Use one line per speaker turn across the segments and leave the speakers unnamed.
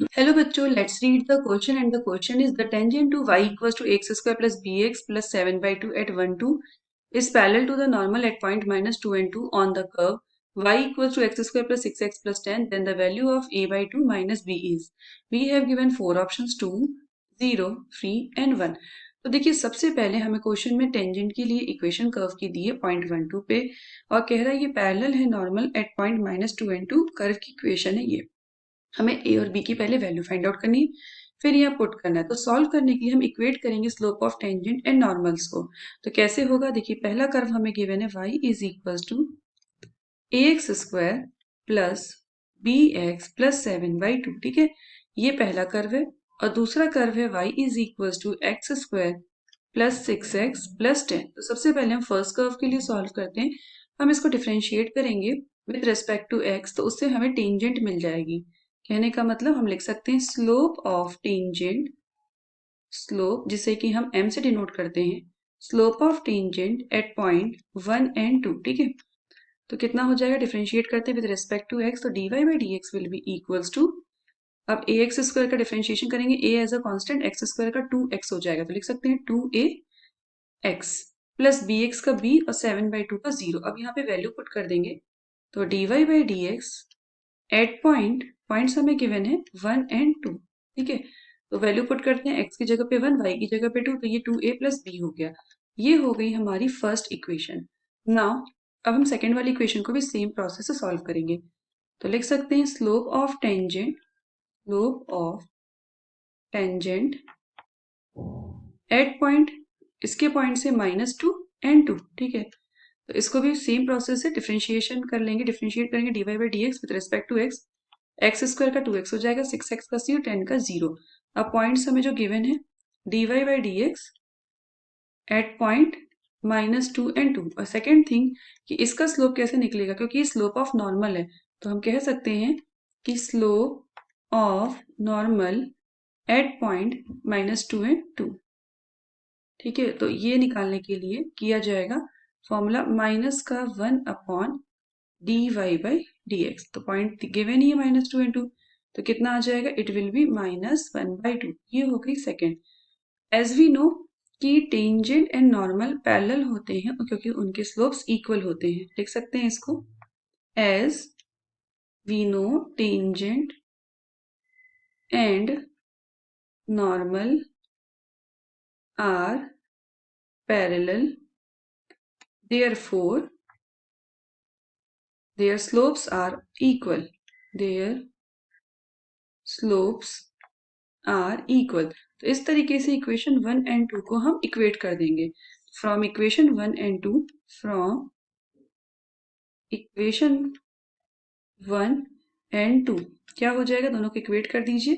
Hello बच्चों, let's read the question and the question is the tangent to y equals to x square plus bx plus 7 by 2 at 1 2 is parallel to the normal at point minus 2 and 2 on the curve y equals to x square plus 6x plus 10, then the value of a by 2 minus b is. We have given 4 options 2, 0, 3 and 1. तो देखिए सबसे पहले हमें question में tangent के लिए equation curve की दी है पॉइंट 1 2 पे और कह रहा है ये पैरेलल है normal at point minus 2 and 2 curve की इक्वेशन है ये। हमें ए और बी की पहले वैल्यू फाइंड आउट करनी है, फिर यहाँ पुट करना है। तो सॉल्व करने के लिए हम इक्वेट करेंगे slope of tangent and normals को। तो कैसे होगा, देखिए पहला कर्व हमें गिवन है y is equal to a x square plus b x plus 7 by 2। ठीक है, ये पहला कर्व है। और दूसरा कर्व है y is equal to x square plus 6x plus 10। तो सबसे पहले हम फर्स्ट कर्व के लिए सॉल्व करते हैं। हम इसको डिफ्रेंशिएट करेंगे विथ रिस्पेक्ट टू x, तो उससे हमें टेंजेंट मिल जाएगी। कहने का मतलब हम लिख सकते हैं स्लोप ऑफ टेंजेंट, स्लोप जिसे कि हम m से डिनोट करते हैं, slope of tangent at point 1 and 2। ठीक है, तो कितना हो जाएगा, डिफरेंशिएट करते हैं विद रिस्पेक्ट टू x, तो d y by d x will be equals to, अब ए एक्स स्क्वायर का डिफरेंशिएशन करेंगे, a as a constant, x square का 2x हो जाएगा, तो लिख सकते हैं 2ax प्लस बी एक्स का b और 7 बाई 2 का 0। अब यहाँ पे वैल्यू पुट कर देंगे, तो d y by d x at points हमें गिवन है 1 एंड 2। ठीक है, तो वैल्यू पुट करते हैं, x की जगह पे 1, y की जगह पे 2, तो ये 2a प्लस b हो गया। ये हो गई हमारी फर्स्ट इक्वेशन। नाउ अब हम सेकेंड वाली इक्वेशन को भी सेम प्रोसेस से सॉल्व करेंगे। तो लिख सकते हैं slope of tangent at point, इसके पॉइंट से -2 एंड 2। ठीक है, तो इसको भी सेम प्रोसेस से डिफरेंशिएशन कर लेंगे, डिफरेंशिएट करेंगे d y by d x with respect to x, x square का 2x हो जाएगा, 6x का c और 10 का 0। अब पॉइंट्स हमें जो गिवन है d y by d x at point -2 and 2। और सेकेंड थिंग कि इसका स्लोप कैसे निकलेगा, क्योंकि स्लोप ऑफ नॉर्मल है, तो हम कह सकते हैं कि slope of normal at point -2 and 2। ठीक है, तो ये निकालने के लिए किया जाएगा फॉर्मूला माइनस का 1 upon d y by d x. तो पॉइंट गिवन ही है -2 एंड 2, तो कितना आ जाएगा, इट विल बी -1/2। ये हो गई सेकेंड। एज वी नो कि टेंजेंट एंड नॉर्मल पैरेलल होते हैं क्योंकि उनके स्लोप्स इक्वल होते हैं। लिख सकते हैं इसको as we know tangent and normal are parallel, therefore their slopes are equal, their slopes are equal। तो इस तरीके से इक्वेशन 1 एंड 2 को हम इक्वेट कर देंगे। From equation 1 and 2, from equation 1 and 2 क्या हो जाएगा, दोनों को इक्वेट कर दीजिए।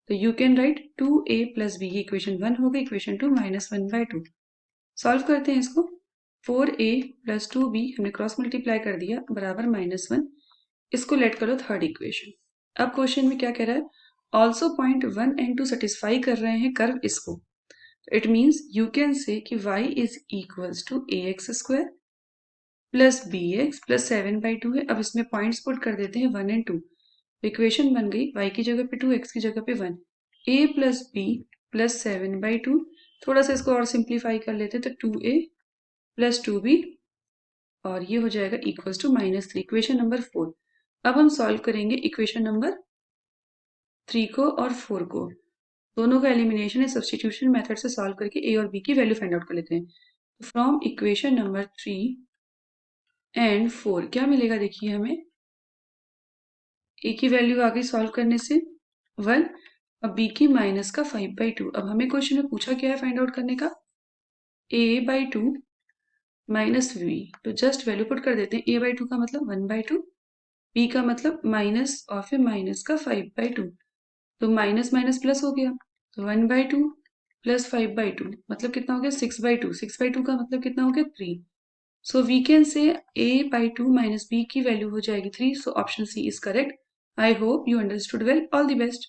तो you can write 2a plus b, equation 1 हो गई, इक्वेशन 2 -1/2। सॉल्व करते हैं इसको, 4a प्लस 2b हमने क्रॉस मल्टीप्लाई कर दिया बराबर -1। इसको लेट करो थर्ड इक्वेशन। अब क्वेश्चन में क्या कह रहा है, ऑल्सो पॉइंट 1 एंड 2 सेटिस्फाई कर रहे हैं कर्व इसको। It means you can say कि y is equals to a x square plus b x plus 7/2 है। अब इसमें पॉइंट्स पुट कर देते हैं 1 एंड 2, इक्वेशन बन गई y की जगह पे 2, x की जगह पे 1, a प्लस बी प्लस 7/2। थोड़ा सा इसको और सिंप्लीफाई कर लेते हैं, तो 2a प्लस 2b और ये हो जाएगा इक्वल्स टू -3, इक्वेशन नंबर 4। अब हम सॉल्व करेंगे इक्वेशन नंबर 3 को और 4 को, दोनों का एलिमिनेशन है, सब्स्टिट्यूशन मेथड से सॉल्व करके a और b की वैल्यू फाइंड आउट कर लेते हैं। तो फ्रॉम इक्वेशन नंबर 3 एंड 4 क्या मिलेगा, देखिए हमें a की वैल्यू आ गई सॉल्व करने से 1 और b की माइनस का 5/2। अब हमें क्वेश्चन में पूछा क्या है फाइंड आउट करने का, a/2 माइनस v, तो जस्ट वैल्यू पुट कर देते हैं। a/2 का मतलब 1/2, b का मतलब माइनस और फिर माइनस का 5/2, तो माइनस माइनस प्लस हो गया, तो 1/2 प्लस 5/2 मतलब कितना हो गया, 6/2। 6/2 का मतलब कितना हो गया, 3। So we can say a/2 minus b की वैल्यू हो जाएगी 3। So option C is correct. I hope you understood well. All the best.